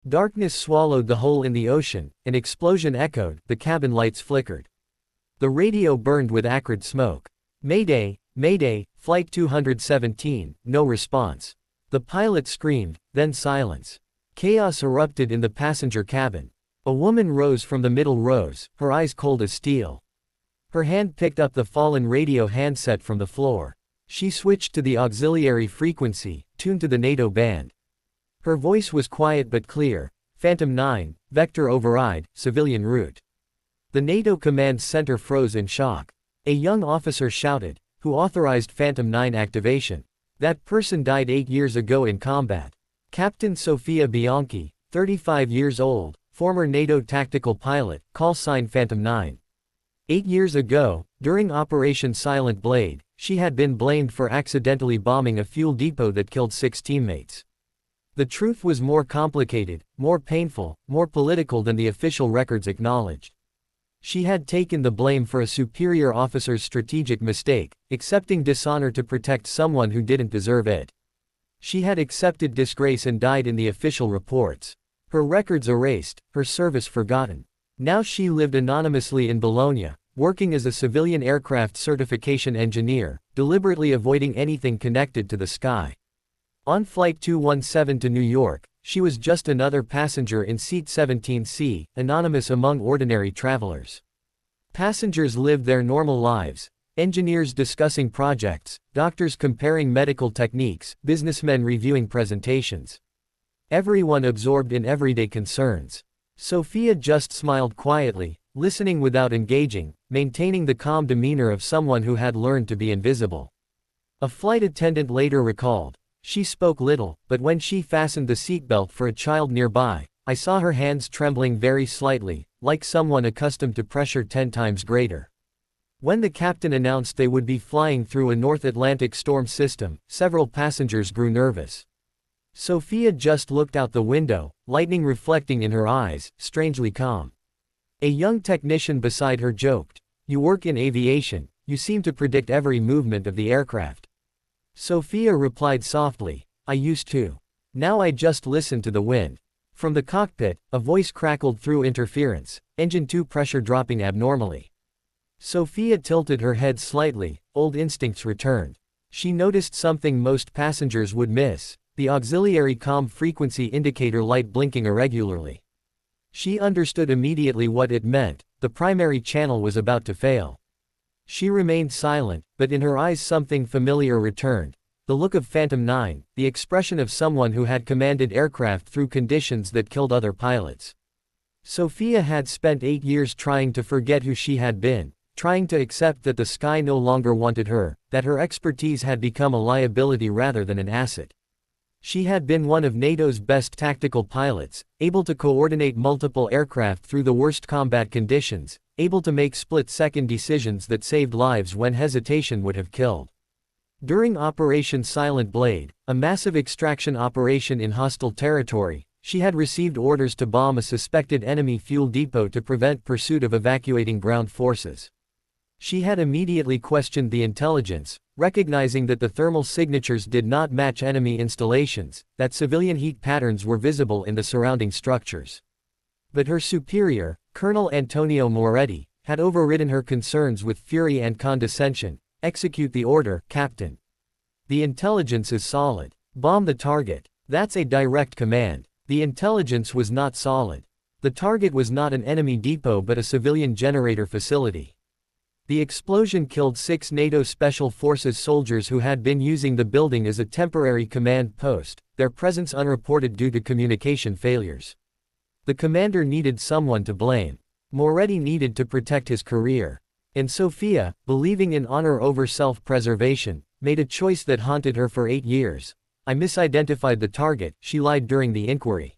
Darkness swallowed the hole in the ocean, an explosion echoed, the cabin lights flickered. The radio burned with acrid smoke. Mayday, Mayday, Flight 217, no response. The pilot screamed, then silence. Chaos erupted in the passenger cabin. A woman rose from the middle rows, her eyes cold as steel. Her hand picked up the fallen radio handset from the floor. She switched to the auxiliary frequency, tuned to the NATO band. Her voice was quiet but clear. Phantom 9, vector override, civilian route. The NATO command center froze in shock. A young officer shouted, "Who authorized Phantom 9 activation? That person died 8 years ago in combat." Captain Sofia Bianchi, 35 years old, former NATO tactical pilot, call sign Phantom 9. 8 years ago, during Operation Silent Blade, she had been blamed for accidentally bombing a fuel depot that killed 6 teammates. The truth was more complicated, more painful, more political than the official records acknowledged. She had taken the blame for a superior officer's strategic mistake, accepting dishonor to protect someone who didn't deserve it. She had accepted disgrace and died in the official reports. Her records erased, her service forgotten. Now she lived anonymously in Bologna, working as a civilian aircraft certification engineer, deliberately avoiding anything connected to the sky. On Flight 217 to New York, she was just another passenger in Seat 17C, anonymous among ordinary travelers. Passengers lived their normal lives, engineers discussing projects, doctors comparing medical techniques, businessmen reviewing presentations. Everyone absorbed in everyday concerns. Sophia just smiled quietly, listening without engaging, maintaining the calm demeanor of someone who had learned to be invisible. A flight attendant later recalled, "She spoke little, but when she fastened the seatbelt for a child nearby, I saw her hands trembling very slightly, like someone accustomed to pressure 10 times greater." When the captain announced they would be flying through a North Atlantic storm system, several passengers grew nervous. Sophia just looked out the window, lightning reflecting in her eyes, strangely calm. A young technician beside her joked, "You work in aviation, you seem to predict every movement of the aircraft." Sophia replied softly, "I used to. Now I just listen to the wind." From the cockpit, a voice crackled through interference, "Engine 2 pressure dropping abnormally." Sophia tilted her head slightly, old instincts returned. She noticed something most passengers would miss, the auxiliary comm frequency indicator light blinking irregularly. She understood immediately what it meant, the primary channel was about to fail. She remained silent, but in her eyes something familiar returned, the look of Phantom 9, the expression of someone who had commanded aircraft through conditions that killed other pilots. Sophia had spent 8 years trying to forget who she had been, trying to accept that the sky no longer wanted her, that her expertise had become a liability rather than an asset. She had been one of NATO's best tactical pilots, able to coordinate multiple aircraft through the worst combat conditions, able to make split-second decisions that saved lives when hesitation would have killed. During Operation Silent Blade, a massive extraction operation in hostile territory, she had received orders to bomb a suspected enemy fuel depot to prevent pursuit of evacuating ground forces. She had immediately questioned the intelligence, recognizing that the thermal signatures did not match enemy installations, that civilian heat patterns were visible in the surrounding structures. But her superior, Colonel Antonio Moretti, had overridden her concerns with fury and condescension. "Execute the order, Captain. The intelligence is solid. Bomb the target." That's a direct command. The intelligence was not solid. The target was not an enemy depot but a civilian generator facility. The explosion killed 6 NATO Special Forces soldiers who had been using the building as a temporary command post, their presence unreported due to communication failures. The commander needed someone to blame. Moretti needed to protect his career. And Sophia, believing in honor over self-preservation, made a choice that haunted her for 8 years. "I misidentified the target," she lied during the inquiry.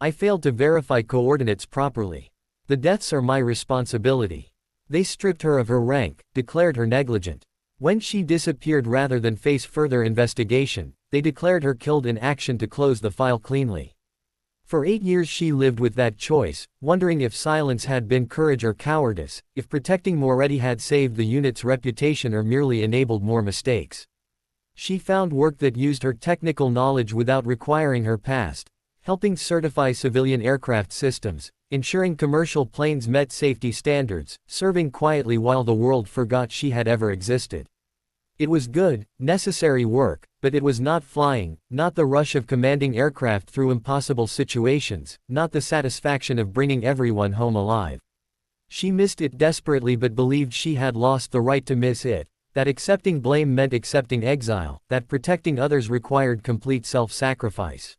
"I failed to verify coordinates properly. The deaths are my responsibility." They stripped her of her rank, declared her negligent. When she disappeared rather than face further investigation, they declared her killed in action to close the file cleanly. For 8 years she lived with that choice, wondering if silence had been courage or cowardice, if protecting Moretti had saved the unit's reputation or merely enabled more mistakes. She found work that used her technical knowledge without requiring her past, helping certify civilian aircraft systems, ensuring commercial planes met safety standards, serving quietly while the world forgot she had ever existed. It was good, necessary work, but it was not flying, not the rush of commanding aircraft through impossible situations, not the satisfaction of bringing everyone home alive. She missed it desperately but believed she had lost the right to miss it, that accepting blame meant accepting exile, that protecting others required complete self-sacrifice.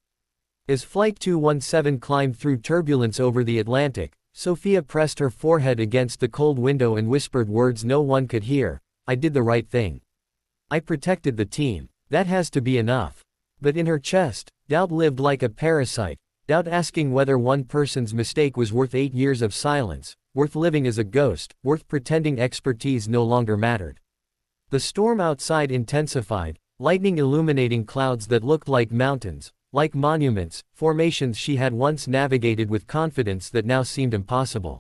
As Flight 217 climbed through turbulence over the Atlantic, Sophia pressed her forehead against the cold window and whispered words no one could hear. I did the right thing. I protected the team. That has to be enough. But in her chest, doubt lived like a parasite, doubt asking whether one person's mistake was worth 8 years of silence, worth living as a ghost, worth pretending expertise no longer mattered. The storm outside intensified, lightning illuminating clouds that looked like mountains, like monuments, formations she had once navigated with confidence that now seemed impossible.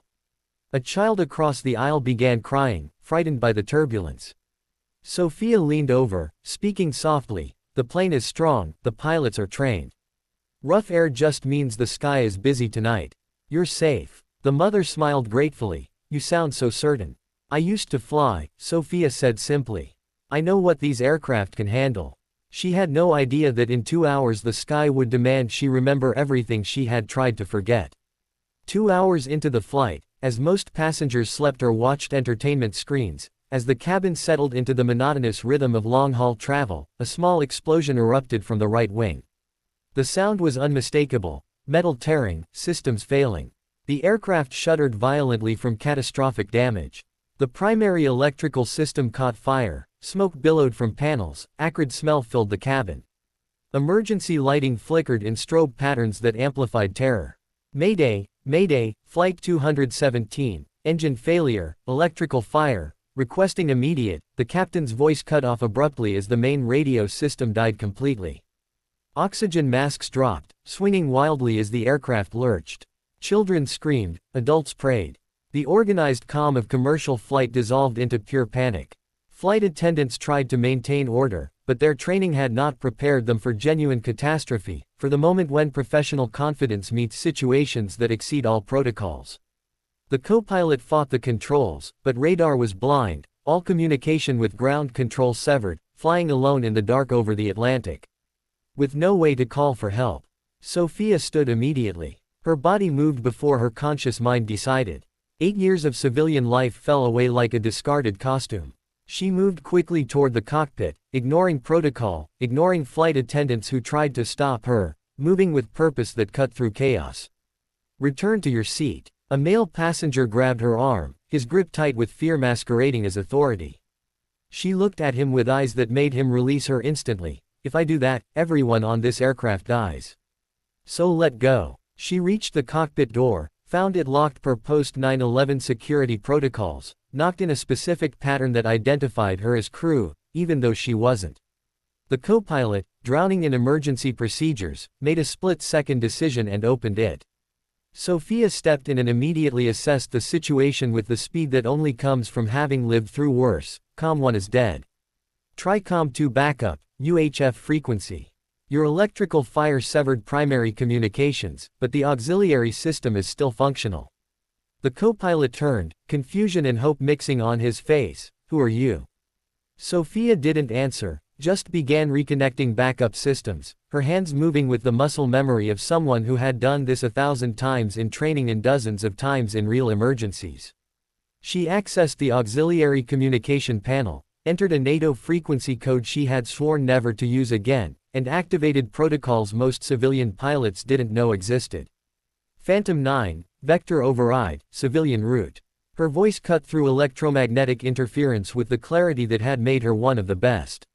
A child across the aisle began crying, frightened by the turbulence. Sophia leaned over, speaking softly, the plane is strong, the pilots are trained. Rough air just means the sky is busy tonight. You're safe. The mother smiled gratefully. You sound so certain. I used to fly, Sophia said simply. I know what these aircraft can handle. She had no idea that in 2 hours the sky would demand she remember everything she had tried to forget. 2 hours into the flight, as most passengers slept or watched entertainment screens, as the cabin settled into the monotonous rhythm of long-haul travel, a small explosion erupted from the right wing. The sound was unmistakable, metal tearing, systems failing. The aircraft shuddered violently from catastrophic damage. The primary electrical system caught fire, smoke billowed from panels, acrid smell filled the cabin. Emergency lighting flickered in strobe patterns that amplified terror. Mayday, Mayday, Flight 217, engine failure, electrical fire. Requesting immediate, the captain's voice cut off abruptly as the main radio system died completely. Oxygen masks dropped, swinging wildly as the aircraft lurched. Children screamed, adults prayed. The organized calm of commercial flight dissolved into pure panic. Flight attendants tried to maintain order, but their training had not prepared them for genuine catastrophe, for the moment when professional confidence meets situations that exceed all protocols. The co-pilot fought the controls, but radar was blind, all communication with ground control severed, flying alone in the dark over the Atlantic. With no way to call for help, Sophia stood immediately. Her body moved before her conscious mind decided. 8 years of civilian life fell away like a discarded costume. She moved quickly toward the cockpit, ignoring protocol, ignoring flight attendants who tried to stop her, moving with purpose that cut through chaos. Return to your seat. A male passenger grabbed her arm, his grip tight with fear masquerading as authority. She looked at him with eyes that made him release her instantly. If I do that, everyone on this aircraft dies. So let go. She reached the cockpit door, found it locked per post 9/11 security protocols, knocked in a specific pattern that identified her as crew, even though she wasn't. The co-pilot, drowning in emergency procedures, made a split-second decision and opened it. Sophia stepped in and immediately assessed the situation with the speed that only comes from having lived through worse. COM 1 is dead. Try COM 2 backup, UHF frequency. Your electrical fire severed primary communications, but the auxiliary system is still functional. The co-pilot turned, confusion and hope mixing on his face. Who are you? Sophia didn't answer, just began reconnecting backup systems, her hands moving with the muscle memory of someone who had done this 1,000 times in training and dozens of times in real emergencies. She accessed the auxiliary communication panel, entered a NATO frequency code she had sworn never to use again, and activated protocols most civilian pilots didn't know existed. Phantom 9, Vector Override, Civilian Route. Her voice cut through electromagnetic interference with the clarity that had made her one of the best.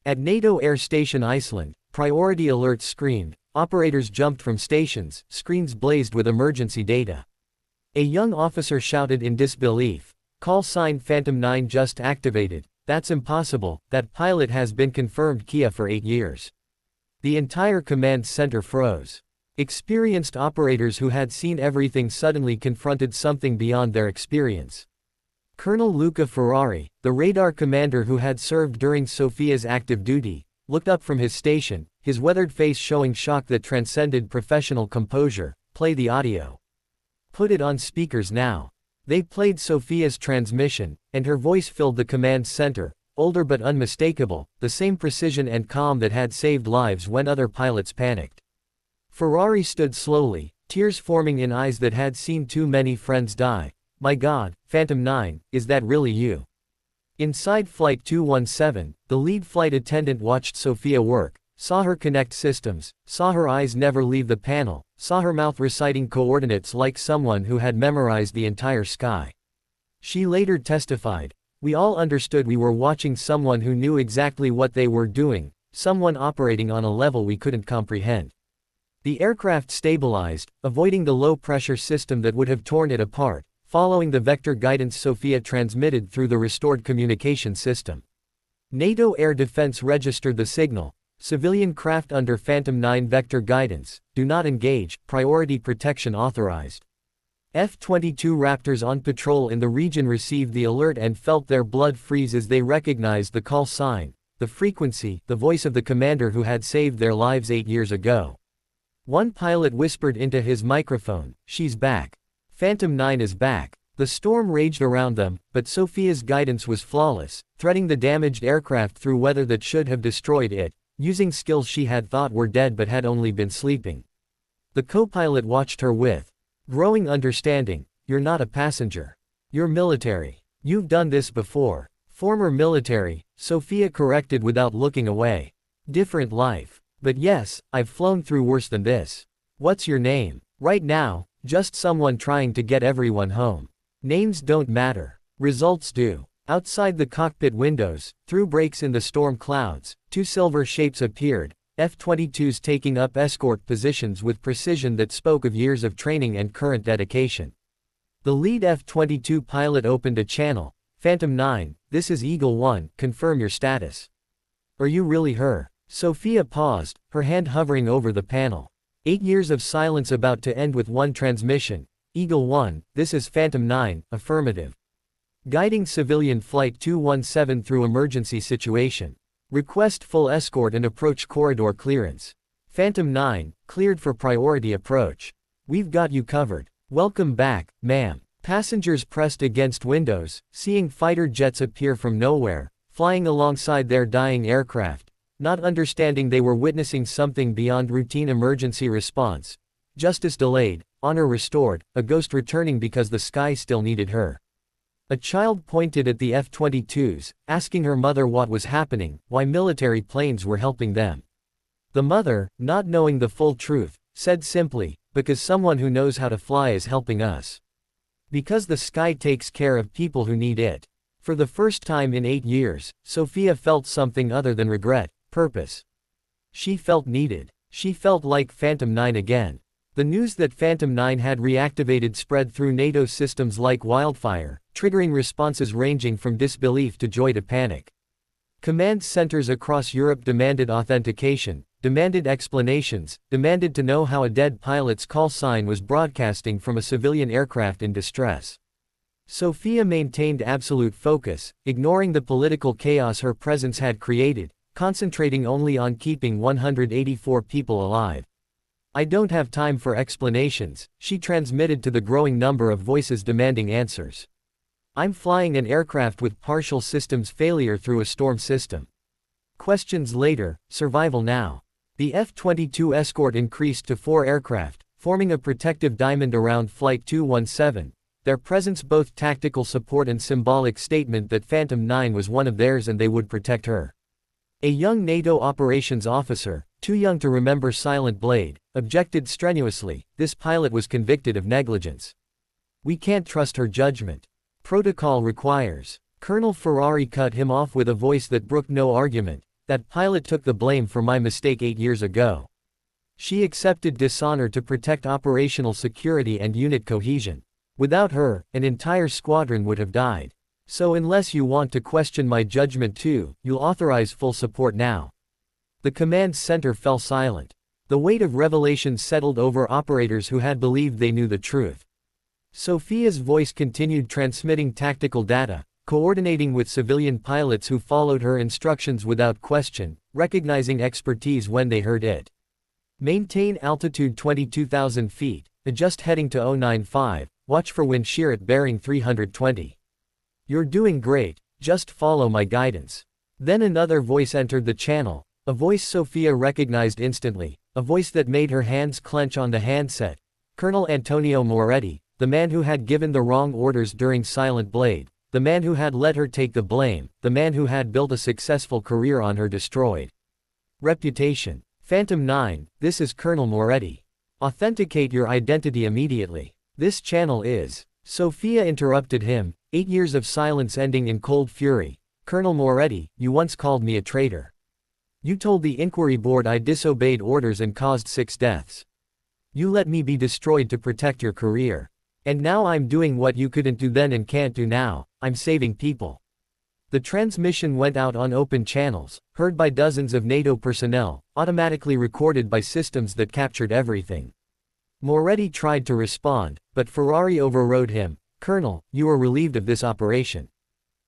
At NATO Air Station Iceland, priority alerts screamed, operators jumped from stations, screens blazed with emergency data. A young officer shouted in disbelief, call sign Phantom 9 just activated, that's impossible, that pilot has been confirmed Kia for 8 years. The entire command center froze. Experienced operators who had seen everything suddenly confronted something beyond their experience. Colonel Luca Ferrari, the radar commander who had served during Sophia's active duty, looked up from his station, his weathered face showing shock that transcended professional composure. "Play the audio. Put it on speakers now." They played Sophia's transmission, and her voice filled the command center, older but unmistakable, the same precision and calm that had saved lives when other pilots panicked. Ferrari stood slowly, tears forming in eyes that had seen too many friends die. "My God, Phantom 9, is that really you?" Inside Flight 217, the lead flight attendant watched Sophia work, saw her connect systems, saw her eyes never leave the panel, saw her mouth reciting coordinates like someone who had memorized the entire sky. She later testified, "We all understood we were watching someone who knew exactly what they were doing, someone operating on a level we couldn't comprehend." The aircraft stabilized, avoiding the low-pressure system that would have torn it apart, following the vector guidance Sophia transmitted through the restored communication system. NATO Air Defense registered the signal: "Civilian craft under Phantom 9 vector guidance, do not engage, priority protection authorized." F-22 Raptors on patrol in the region received the alert and felt their blood freeze as they recognized the call sign, the frequency, the voice of the commander who had saved their lives 8 years ago. One pilot whispered into his microphone, "She's back. Phantom 9 is back." The storm raged around them, but Sophia's guidance was flawless, threading the damaged aircraft through weather that should have destroyed it, using skills she had thought were dead but had only been sleeping. The co-pilot watched her with growing understanding. "You're not a passenger. You're military. You've done this before." "Former military," Sophia corrected without looking away. "Different life. But yes, I've flown through worse than this." "What's your name?" "Right now, just someone trying to get everyone home. Names don't matter. Results do." Outside the cockpit windows, through breaks in the storm clouds, 2 silver shapes appeared, F-22s taking up escort positions with precision that spoke of years of training and current dedication. The lead F-22 pilot opened a channel. "Phantom 9, this is Eagle 1, confirm your status." "Are you really her?" Sophia paused, her hand hovering over the panel. 8 years of silence about to end with one transmission. "Eagle 1, this is Phantom 9, affirmative. Guiding civilian Flight 217 through emergency situation. Request full escort and approach corridor clearance. Phantom 9, cleared for priority approach. We've got you covered. Welcome back, ma'am." Passengers pressed against windows, seeing fighter jets appear from nowhere, flying alongside their dying aircraft, not understanding they were witnessing something beyond routine emergency response. Justice delayed, honor restored, a ghost returning because the sky still needed her. A child pointed at the F-22s, asking her mother what was happening, why military planes were helping them. The mother, not knowing the full truth, said simply, "Because someone who knows how to fly is helping us. Because the sky takes care of people who need it." For the first time in 8 years, Sophia felt something other than regret, purpose. She felt needed. She felt like Phantom 9 again. The news that Phantom 9 had reactivated spread through NATO systems like wildfire, triggering responses ranging from disbelief to joy to panic. Command centers across Europe demanded authentication, demanded explanations, demanded to know how a dead pilot's call sign was broadcasting from a civilian aircraft in distress. Sophia maintained absolute focus, ignoring the political chaos her presence had created, concentrating only on keeping 184 people alive. "I don't have time for explanations," she transmitted to the growing number of voices demanding answers. "I'm flying an aircraft with partial systems failure through a storm system. Questions later, survival now." The F-22 escort increased to 4 aircraft, forming a protective diamond around Flight 217, their presence both tactical support and symbolic statement that Phantom 9 was one of theirs and they would protect her. A young NATO operations officer, too young to remember Silent Blade, objected strenuously. This pilot was convicted of negligence. "We can't trust her judgment. Protocol requires." Colonel Ferrari cut him off with a voice that brooked no argument. "That pilot took the blame for my mistake 8 years ago. She accepted dishonor to protect operational security and unit cohesion. Without her, an entire squadron would have died. So unless you want to question my judgment too, you'll authorize full support now." The command center fell silent. The weight of revelations settled over operators who had believed they knew the truth. Sophia's voice continued transmitting tactical data, coordinating with civilian pilots who followed her instructions without question, recognizing expertise when they heard it. Maintain altitude 22,000 feet, adjust heading to 095, watch for wind shear at bearing 320. You're doing great, just follow my guidance. Then another voice entered the channel, a voice Sophia recognized instantly, a voice that made her hands clench on the handset. Colonel Antonio Moretti, the man who had given the wrong orders during Silent Blade, the man who had let her take the blame, the man who had built a successful career on her destroyed reputation. Phantom 9, this is Colonel Moretti. Authenticate your identity immediately. This channel is. Sophia interrupted him, 8 years of silence ending in cold fury. Colonel Moretti, you once called me a traitor. You told the inquiry board I disobeyed orders and caused 6 deaths. You let me be destroyed to protect your career. And now I'm doing what you couldn't do then and can't do now, I'm saving people. The transmission went out on open channels, heard by dozens of NATO personnel, automatically recorded by systems that captured everything. Moretti tried to respond, but Ferrari overrode him. Colonel, you are relieved of this operation.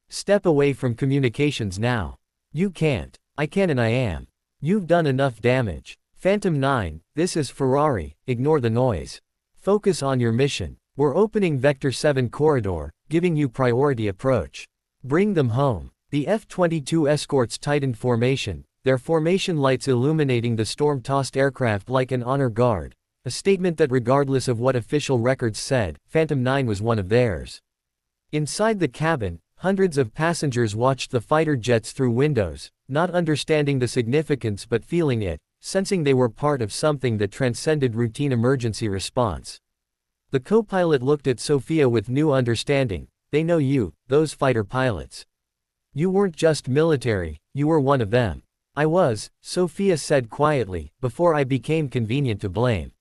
Step away from communications now. You can't. I can and I am. You've done enough damage. Phantom 9, this is Ferrari, ignore the noise. Focus on your mission. We're opening Vector 7 corridor, giving you priority approach. Bring them home. The F-22 escorts tightened formation, their formation lights illuminating the storm-tossed aircraft like an honor guard, a statement that regardless of what official records said, Phantom 9 was one of theirs. Inside the cabin, hundreds of passengers watched the fighter jets through windows, not understanding the significance but feeling it, sensing they were part of something that transcended routine emergency response. The co-pilot looked at Sophia with new understanding. They know you, those fighter pilots. You weren't just military, you were one of them. I was, Sophia said quietly, before I became convenient to blame.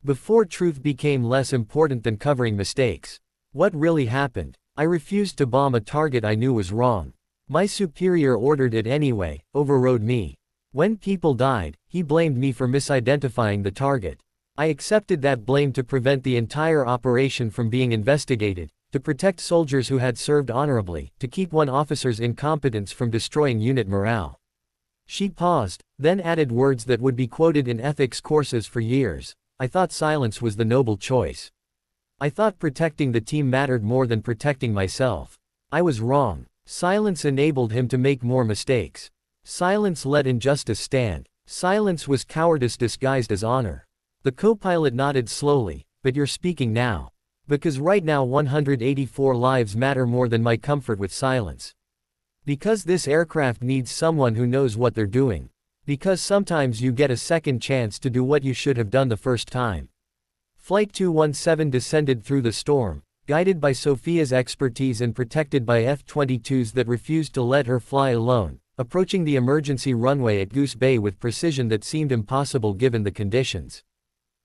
Before truth became less important than covering mistakes. What really happened? I refused to bomb a target I knew was wrong. My superior ordered it anyway, overrode me. When people died, he blamed me for misidentifying the target. I accepted that blame to prevent the entire operation from being investigated, to protect soldiers who had served honorably, to keep one officer's incompetence from destroying unit morale. She paused, then added words that would be quoted in ethics courses for years. I thought silence was the noble choice. I thought protecting the team mattered more than protecting myself. I was wrong. Silence enabled him to make more mistakes. Silence let injustice stand. Silence was cowardice disguised as honor. The co-pilot nodded slowly, but you're speaking now. Because right now 184 lives matter more than my comfort with silence. Because this aircraft needs someone who knows what they're doing. Because sometimes you get a second chance to do what you should have done the first time. Flight 217 descended through the storm, guided by Sophia's expertise and protected by F-22s that refused to let her fly alone, approaching the emergency runway at Goose Bay with precision that seemed impossible given the conditions.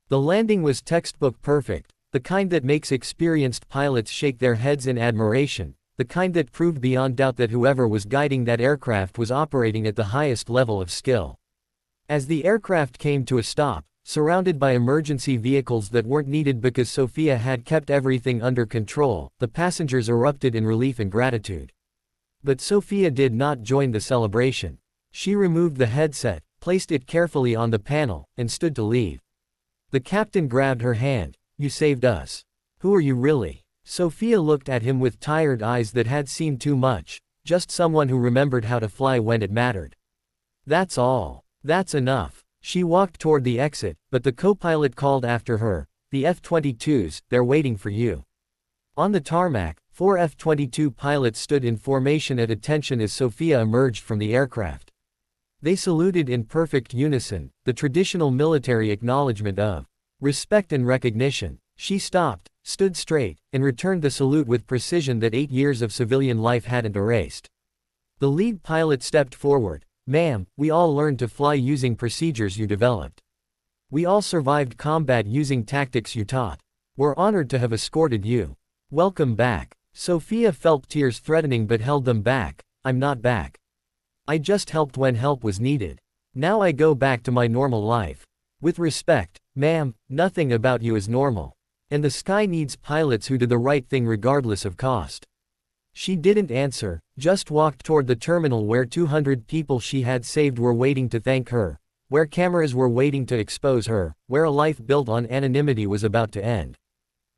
The landing was textbook perfect. The kind that makes experienced pilots shake their heads in admiration, the kind that proved beyond doubt that whoever was guiding that aircraft was operating at the highest level of skill. As the aircraft came to a stop, surrounded by emergency vehicles that weren't needed because Sophia had kept everything under control, the passengers erupted in relief and gratitude. But Sophia did not join the celebration. She removed the headset, placed it carefully on the panel, and stood to leave. The captain grabbed her hand. You saved us. Who are you really? Sophia looked at him with tired eyes that had seen too much, just someone who remembered how to fly when it mattered. That's all. That's enough. She walked toward the exit, but the co-pilot called after her, the F-22s, they're waiting for you. On the tarmac, 4 F-22 pilots stood in formation at attention as Sophia emerged from the aircraft. They saluted in perfect unison, the traditional military acknowledgement of respect and recognition. She stopped, stood straight, and returned the salute with precision that 8 years of civilian life hadn't erased. The lead pilot stepped forward. Ma'am, we all learned to fly using procedures you developed. We all survived combat using tactics you taught. We're honored to have escorted you. Welcome back. Sophia felt tears threatening but held them back. I'm not back. I just helped when help was needed. Now I go back to my normal life. With respect, ma'am, nothing about you is normal. And the sky needs pilots who do the right thing regardless of cost. She didn't answer, just walked toward the terminal where 200 people she had saved were waiting to thank her, where cameras were waiting to expose her, where a life built on anonymity was about to end.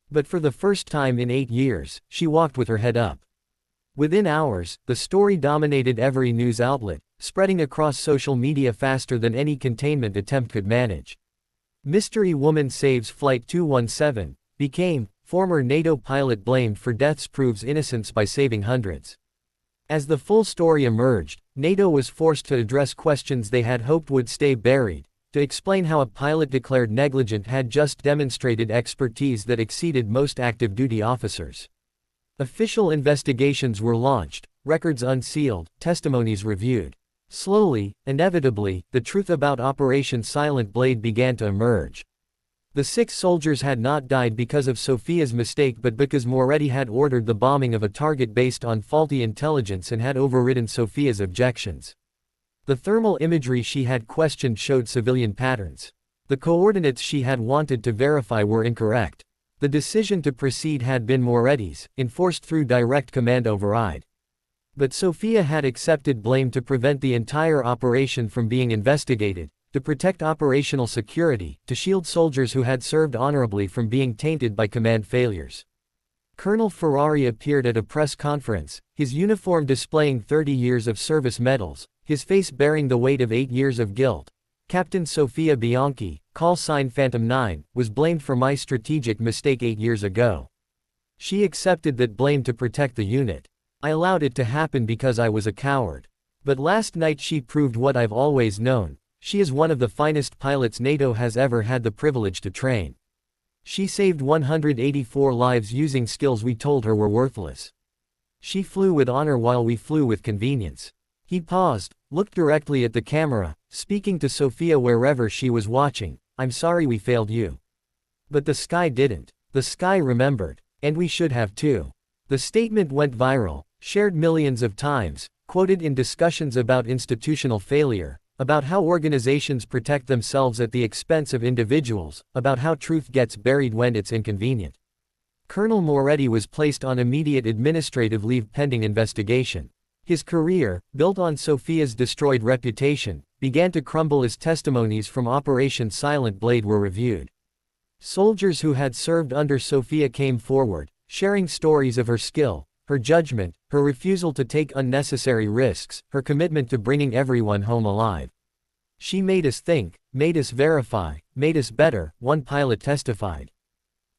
But for the first time in 8 years, she walked with her head up. Within hours, the story dominated every news outlet, spreading across social media faster than any containment attempt could manage. Mystery Woman Saves Flight 217 became, former NATO pilot blamed for deaths proves innocence by saving hundreds. As the full story emerged, NATO was forced to address questions they had hoped would stay buried, to explain how a pilot declared negligent had just demonstrated expertise that exceeded most active duty officers. Official investigations were launched, records unsealed, testimonies reviewed. Slowly, inevitably, the truth about Operation Silent Blade began to emerge. The 6 soldiers had not died because of Sophia's mistake but because Moretti had ordered the bombing of a target based on faulty intelligence and had overridden Sophia's objections. The thermal imagery she had questioned showed civilian patterns. The coordinates she had wanted to verify were incorrect. The decision to proceed had been Moretti's, enforced through direct command override. But Sophia had accepted blame to prevent the entire operation from being investigated, to protect operational security, to shield soldiers who had served honorably from being tainted by command failures. Colonel Ferrari appeared at a press conference, his uniform displaying 30 years of service medals, his face bearing the weight of 8 years of guilt. Captain Sofia Bianchi, call sign Phantom 9, was blamed for my strategic mistake 8 years ago. She accepted that blame to protect the unit. I allowed it to happen because I was a coward. But last night she proved what I've always known. She is one of the finest pilots NATO has ever had the privilege to train. She saved 184 lives using skills we told her were worthless. She flew with honor while we flew with convenience. He paused, looked directly at the camera, speaking to Sophia wherever she was watching. I'm sorry we failed you. But the sky didn't. The sky remembered. And we should have too. The statement went viral, shared millions of times, quoted in discussions about institutional failure, about how organizations protect themselves at the expense of individuals, about how truth gets buried when it's inconvenient. Colonel Moretti was placed on immediate administrative leave pending investigation. His career, built on Sophia's destroyed reputation, began to crumble as testimonies from Operation Silent Blade were reviewed. Soldiers who had served under Sophia came forward, sharing stories of her skill, her judgment, her refusal to take unnecessary risks, her commitment to bringing everyone home alive. She made us think, made us verify, made us better, one pilot testified.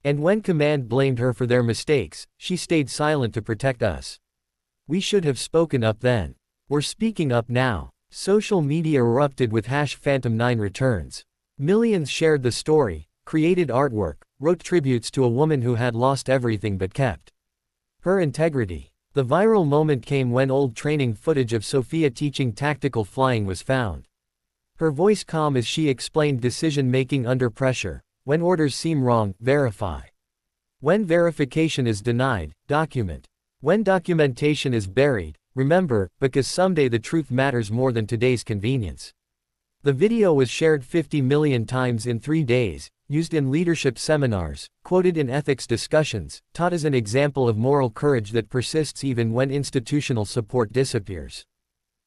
And when command blamed her for their mistakes, she stayed silent to protect us. We should have spoken up then. We're speaking up now. Social media erupted with #Phantom9 returns. Millions shared the story, created artwork, wrote tributes to a woman who had lost everything but kept her integrity. The viral moment came when old training footage of Sophia teaching tactical flying was found. Her voice calm as she explained decision-making under pressure. When orders seem wrong, verify. When verification is denied, document. When documentation is buried, remember, because someday the truth matters more than today's convenience. The video was shared 50 million times in 3 days, used in leadership seminars, quoted in ethics discussions, taught as an example of moral courage that persists even when institutional support disappears.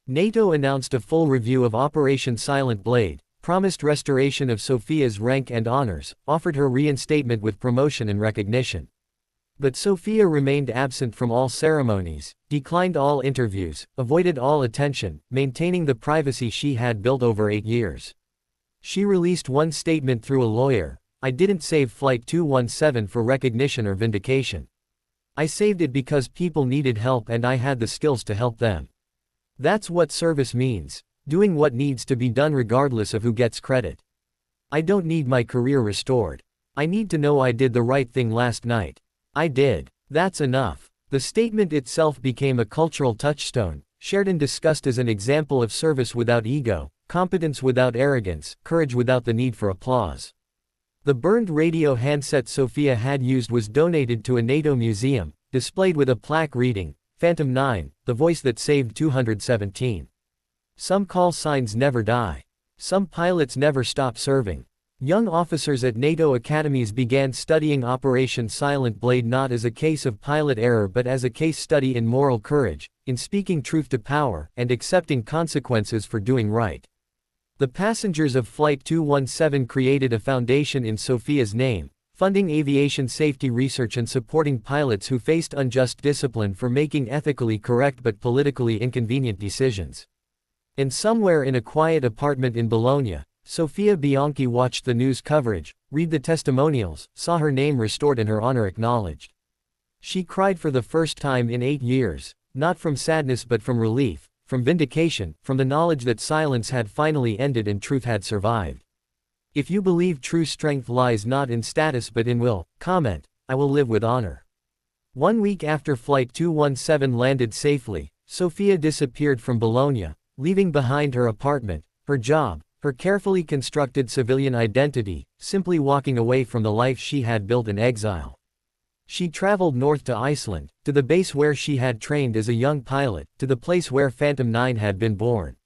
NATO announced a full review of Operation Silent Blade, promised restoration of Sophia's rank and honors, offered her reinstatement with promotion and recognition. But Sophia remained absent from all ceremonies, declined all interviews, avoided all attention, maintaining the privacy she had built over 8 years. She released one statement through a lawyer: I didn't save Flight 217 for recognition or vindication. I saved it because people needed help and I had the skills to help them. That's what service means, doing what needs to be done regardless of who gets credit. I don't need my career restored. I need to know I did the right thing last night. I did. That's enough. The statement itself became a cultural touchstone, shared and discussed as an example of service without ego, competence without arrogance, courage without the need for applause. The burned radio handset Sophia had used was donated to a NATO museum, displayed with a plaque reading, Phantom 9, the voice that saved 217. Some call signs never die. Some pilots never stop serving. Young officers at NATO academies began studying Operation Silent Blade not as a case of pilot error but as a case study in moral courage, in speaking truth to power, and accepting consequences for doing right. The passengers of Flight 217 created a foundation in Sophia's name, funding aviation safety research and supporting pilots who faced unjust discipline for making ethically correct but politically inconvenient decisions. And somewhere in a quiet apartment in Bologna, Sophia Bianchi watched the news coverage, read the testimonials, saw her name restored and her honor acknowledged. She cried for the first time in 8 years, not from sadness but from relief, from vindication, from the knowledge that silence had finally ended and truth had survived. If you believe true strength lies not in status but in will, comment, I will live with honor. 1 week after Flight 217 landed safely, Sophia disappeared from Bologna, leaving behind her apartment, her job, her carefully constructed civilian identity, simply walking away from the life she had built in exile. She traveled north to Iceland, to the base where she had trained as a young pilot, to the place where Phantom 9 had been born.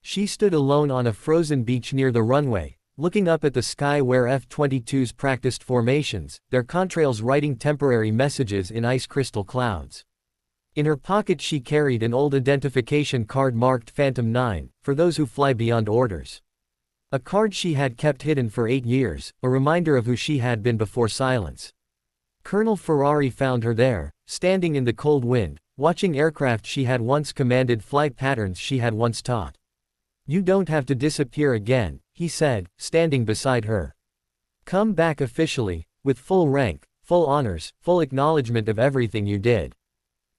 She stood alone on a frozen beach near the runway, looking up at the sky where F-22s practiced formations, their contrails writing temporary messages in ice crystal clouds. In her pocket she carried an old identification card marked Phantom 9, for those who fly beyond orders. A card she had kept hidden for 8 years, a reminder of who she had been before silence. Colonel Ferrari found her there, standing in the cold wind, watching aircraft she had once commanded, flight patterns she had once taught. You don't have to disappear again, he said, standing beside her. Come back officially, with full rank, full honors, full acknowledgement of everything you did.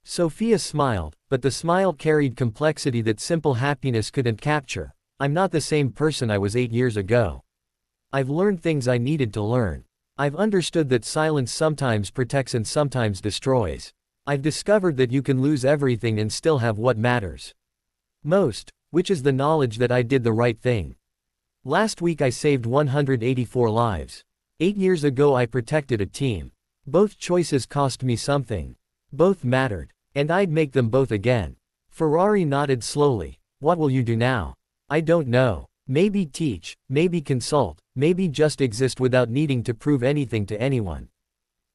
Sophia smiled, but the smile carried complexity that simple happiness couldn't capture. I'm not the same person I was 8 years ago. I've learned things I needed to learn. I've understood that silence sometimes protects and sometimes destroys. I've discovered that you can lose everything and still have what matters most, which is the knowledge that I did the right thing. Last week I saved 184 lives. 8 years ago I protected a team. Both choices cost me something. Both mattered. And I'd make them both again. Ferrari nodded slowly. What will you do now? I don't know. Maybe teach, maybe consult, maybe just exist without needing to prove anything to anyone.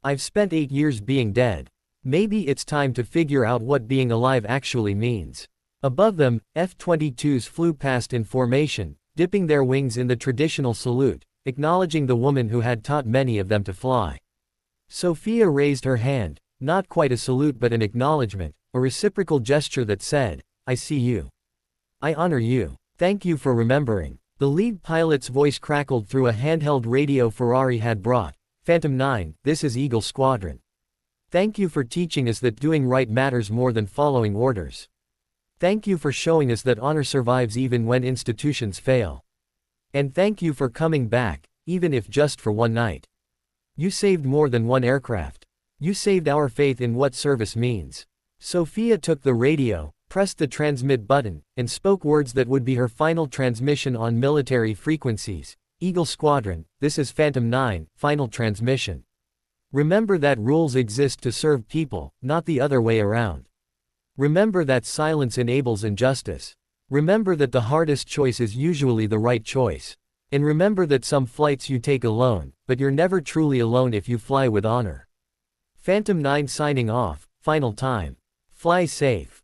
I've spent 8 years being dead. Maybe it's time to figure out what being alive actually means. Above them, F-22s flew past in formation, dipping their wings in the traditional salute, acknowledging the woman who had taught many of them to fly. Sophia raised her hand, not quite a salute but an acknowledgement, a reciprocal gesture that said, I see you. I honor you. Thank you for remembering. The lead pilot's voice crackled through a handheld radio Ferrari had brought. Phantom 9, this is Eagle Squadron. Thank you for teaching us that doing right matters more than following orders. Thank you for showing us that honor survives even when institutions fail. And thank you for coming back, even if just for one night. You saved more than one aircraft. You saved our faith in what service means. Sophia took the radio, pressed the transmit button, and spoke words that would be her final transmission on military frequencies. Eagle Squadron, this is Phantom 9, final transmission. Remember that rules exist to serve people, not the other way around. Remember that silence enables injustice. Remember that the hardest choice is usually the right choice. And remember that some flights you take alone, but you're never truly alone if you fly with honor. Phantom 9 signing off, final time. Fly safe.